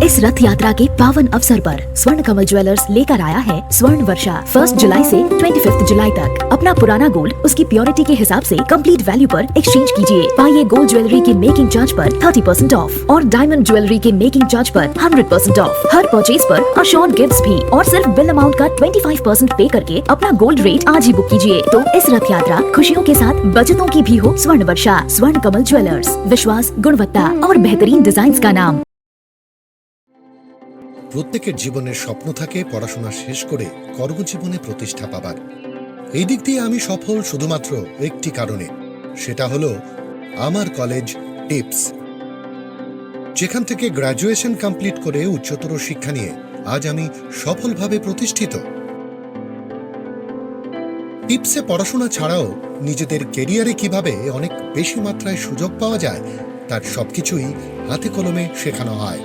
इस रथ यात्रा के पावन अवसर पर स्वर्ण कमल ज्वेलर्स लेकर आया है स्वर्ण वर्षा। 1 जुलाई से 25 जुलाई तक अपना पुराना गोल्ड उसकी प्योरिटी के हिसाब से कंप्लीट वैल्यू पर एक्सचेंज कीजिए। पाइए गोल्ड ज्वेलरी के मेकिंग चार्ज पर 30% ऑफ और डायमंड ज्वेलरी के मेकिंग चार्ज पर 100% ऑफ। हर परचेज पर अशोर्ड गिफ्ट्स भी और सिर्फ बिल अमाउंट का 25% पे करके अपना गोल्ड रेट आज ही बुक कीजिए। तो इस रथ यात्रा खुशियों के साथ बचतों की भी हो। स्वर्ण वर्षा, स्वर्ण कमल ज्वेलर्स, विश्वास, गुणवत्ता और बेहतरीन डिजाइन का नाम। প্রত্যেকের জীবনের স্বপ্ন থাকে পড়াশোনা শেষ করে কর্মজীবনে প্রতিষ্ঠা পাবার। এই দিক দিয়ে আমি সফল শুধুমাত্র একটি কারণে, সেটা হলো আমার কলেজ টিপস, যেখান থেকে গ্র্যাজুয়েশন কমপ্লিট করে উচ্চতর শিক্ষা নিয়ে আজ আমি সফলভাবে প্রতিষ্ঠিত। টিপসে পড়াশোনা ছাড়াও নিজেদের ক্যারিয়ারে কিভাবে অনেক বেশি মাত্রায় সুযোগ পাওয়া যায় তার সবকিছুই হাতে কলমে শেখানো হয়।